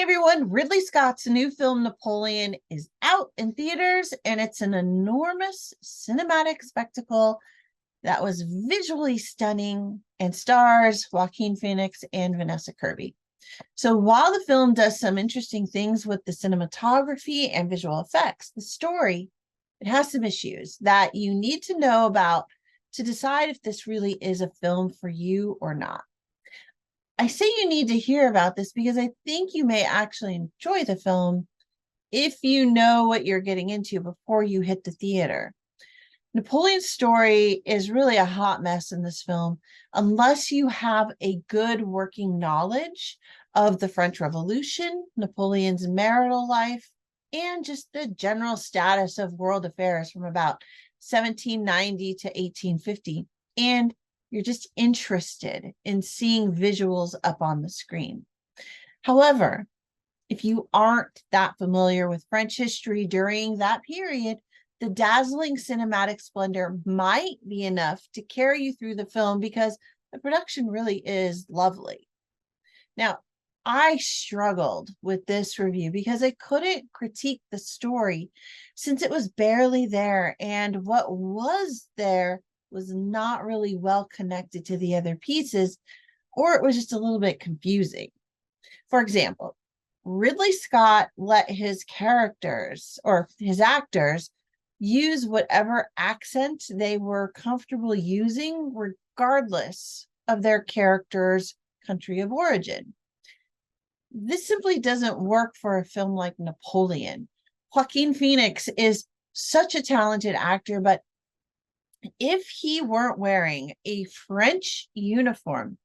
everyone, Ridley Scott's new film Napoleon is out in theaters, and it's an enormous cinematic spectacle that was visually stunning and stars Joaquin Phoenix and Vanessa Kirby. So while the film does some interesting things with the cinematography and visual effects, the story, it has some issues that you need to know about to decide if this really is a film for you or not. I say you need to hear about this because I think you may actually enjoy the film if you know what you're getting into before you hit the theater. Napoleon's story is really a hot mess in this film, unless you have a good working knowledge of the French Revolution, Napoleon's marital life, and just the general status of world affairs from about 1790 to 1850. And you're just interested in seeing visuals up on the screen. However, if you aren't that familiar with French history during that period, the dazzling cinematic splendor might be enough to carry you through the film because the production really is lovely. Now, I struggled with this review because I couldn't critique the story since it was barely there, and what was there was not really well connected to the other pieces, or it was just a little bit confusing. For example, Ridley Scott let his characters or his actors use whatever accent they were comfortable using, regardless of their character's country of origin. This simply doesn't work for a film like Napoleon. Joaquin Phoenix is such a talented actor, but if he weren't wearing a French uniform,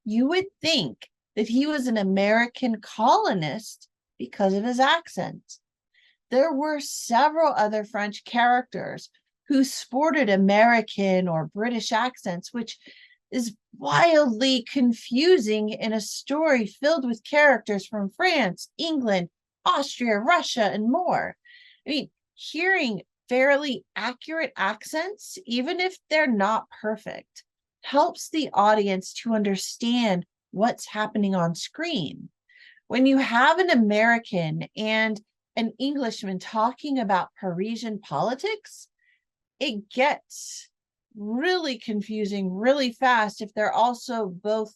you would think that he was an American colonist because of his accent. There were several other French characters who sported American or British accents, which is wildly confusing in a story filled with characters from France, England, Austria, Russia, and more. I mean, hearing fairly accurate accents, even if they're not perfect, helps the audience to understand what's happening on screen. When you have an American and an Englishman talking about Parisian politics, it gets really confusing really fast if they're also both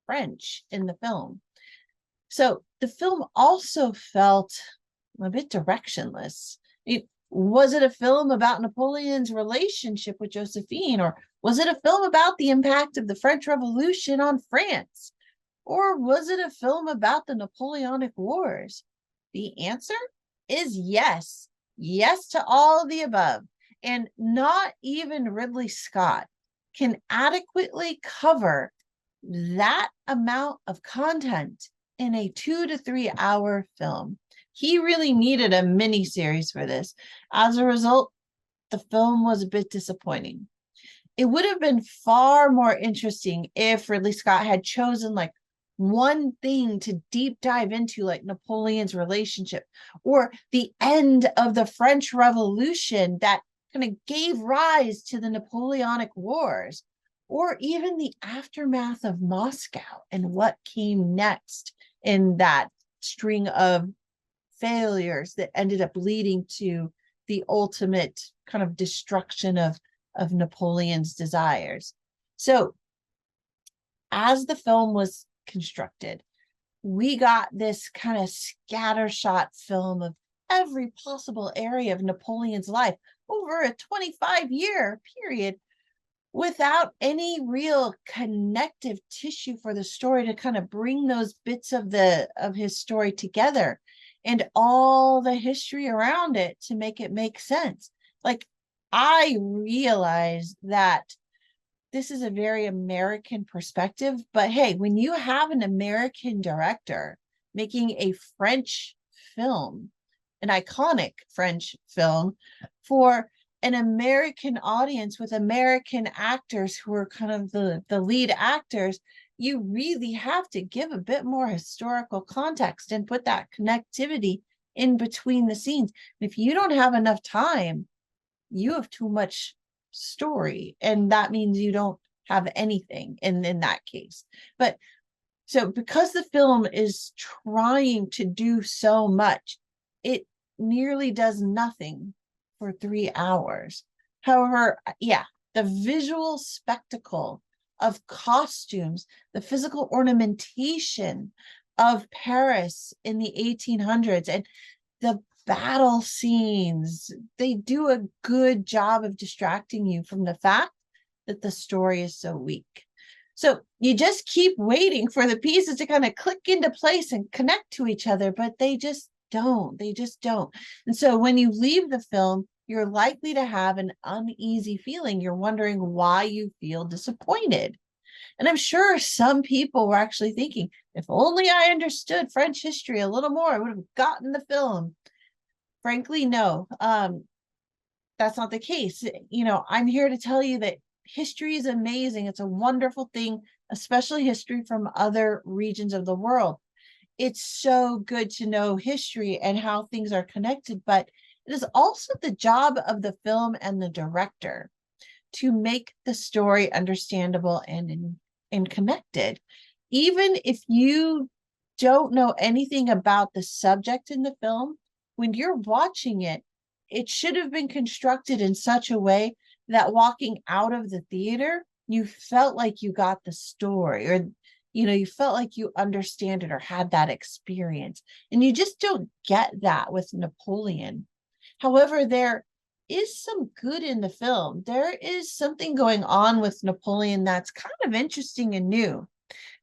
French in the film. So the film also felt a bit directionless. Was it a film about Napoleon's relationship with Josephine, or was it a film about the impact of the French Revolution on France? Or was it a film about the Napoleonic Wars? The answer is yes. Yes to all of the above. And not even Ridley Scott can adequately cover that amount of content in a 2 to 3 hour film. He really needed a mini series for this. As a result, the film was a bit disappointing. It would have been far more interesting if Ridley Scott had chosen like one thing to deep dive into, like Napoleon's relationship or the end of the French Revolution that kind of gave rise to the Napoleonic Wars, or even the aftermath of Moscow and what came next in that string of failures that ended up leading to the ultimate kind of destruction of Napoleon's desires. So as the film was constructed, we got this kind of scattershot film of every possible area of Napoleon's life over a 25-year period without any real connective tissue for the story to kind of bring those bits of his story together and all the history around it to make it make sense. Like, I realize that this is a very American perspective, but hey, when you have an American director making a French film, an iconic French film for an American audience with American actors who are kind of the lead actors, you really have to give a bit more historical context and put that connectivity in between the scenes. If you don't have enough time, you have too much story, and that means you don't have anything in that case. But So because the film is trying to do so much, it nearly does nothing for 3 hours. However, yeah, the visual spectacle of costumes, the physical ornamentation of Paris in the 1800s, and the battle scenes, they do a good job of distracting you from the fact that the story is so weak. So you just keep waiting for the pieces to kind of click into place and connect to each other, but they just don't. They just don't. And so when you leave the film, you're likely to have an uneasy feeling. You're wondering why you feel disappointed. And I'm sure some people were actually thinking, if only I understood French history a little more, I would have gotten the film. Frankly, no, that's not the case. I'm here to tell you that history is amazing. It's a wonderful thing, especially history from other regions of the world. It's so good to know history and how things are connected, but it is also the job of the film and the director to make the story understandable and connected. Even if you don't know anything about the subject in the film, when you're watching it, it should have been constructed in such a way that walking out of the theater, you felt like you got the story, or you felt like you understand it or had that experience. And you just don't get that with Napoleon. However, there is some good in the film. There is something going on with Napoleon that's kind of interesting and new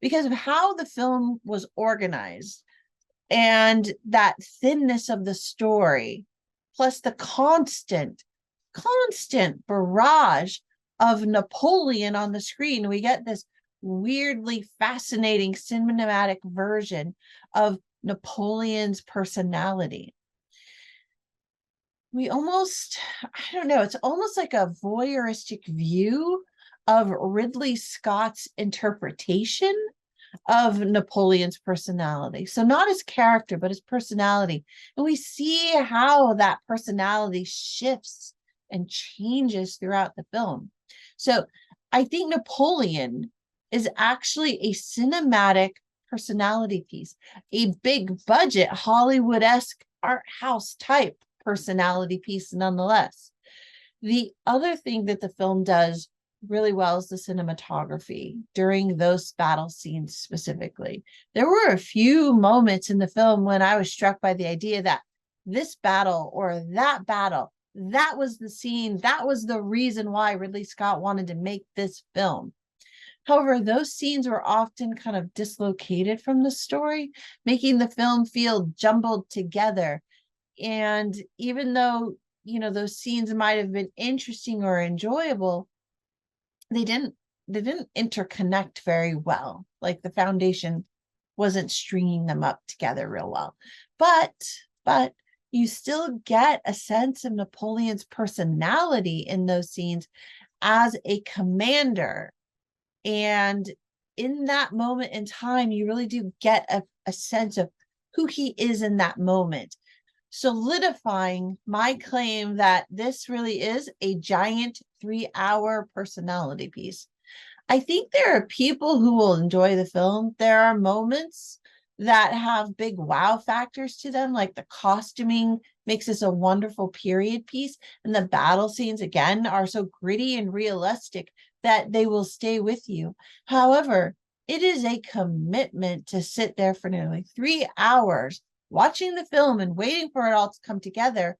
because of how the film was organized and that thinness of the story, plus the constant barrage of Napoleon on the screen. We get this weirdly fascinating cinematic version of Napoleon's personality. I don't know, it's almost like a voyeuristic view of Ridley Scott's interpretation of Napoleon's personality. So not his character, but his personality. And we see how that personality shifts and changes throughout the film. So I think Napoleon is actually a cinematic personality piece, a big budget Hollywood-esque art house type personality piece nonetheless. The other thing that the film does really well is the cinematography during those battle scenes specifically. There were a few moments in the film when I was struck by the idea that this battle or that battle, that was the scene, that was the reason why Ridley Scott wanted to make this film. However, those scenes were often kind of dislocated from the story, making the film feel jumbled together. And even though, those scenes might have been interesting or enjoyable, they didn't interconnect very well. Like the foundation wasn't stringing them up together real well. But you still get a sense of Napoleon's personality in those scenes as a commander. And in that moment in time, you really do get a sense of who he is in that moment, solidifying my claim that this really is a giant 3-hour personality piece. I think there are people who will enjoy the film. There are moments that have big wow factors to them, like the costuming makes this a wonderful period piece, and the battle scenes, again, are so gritty and realistic that they will stay with you. However, it is a commitment to sit there for nearly 3 hours watching the film and waiting for it all to come together,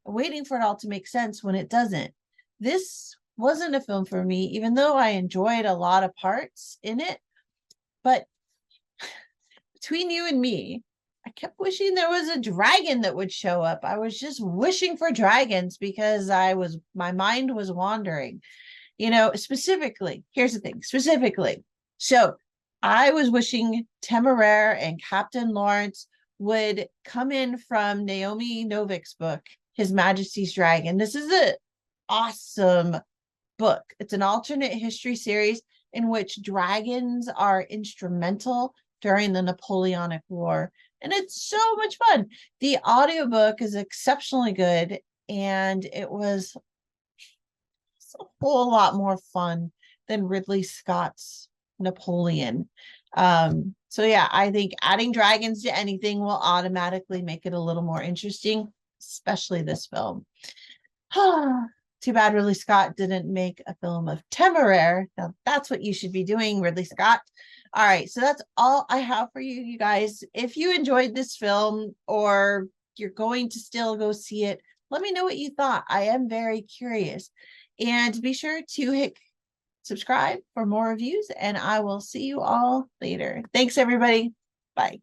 waiting for it all to make sense when it doesn't. This wasn't a film for me, even though I enjoyed a lot of parts in it. But between you and me, I kept wishing there was a dragon that would show up. I was just wishing for dragons because my mind was wandering. Specifically, here's the thing, specifically. So I was wishing Temeraire and Captain Lawrence would come in from Naomi Novik's book, His Majesty's Dragon. This is an awesome book. It's an alternate history series in which dragons are instrumental during the Napoleonic War. And it's so much fun. The audiobook is exceptionally good, and it was a whole lot more fun than Ridley Scott's Napoleon. So yeah, I think adding dragons to anything will automatically make it a little more interesting, especially this film. Too bad Ridley Scott didn't make a film of Temeraire. Now that's what you should be doing, Ridley Scott. All right, so that's all I have for you, you guys. If you enjoyed this film or you're going to still go see it, let me know what you thought. I am very curious. And be sure to hit subscribe for more reviews, and I will see you all later. Thanks, everybody. Bye.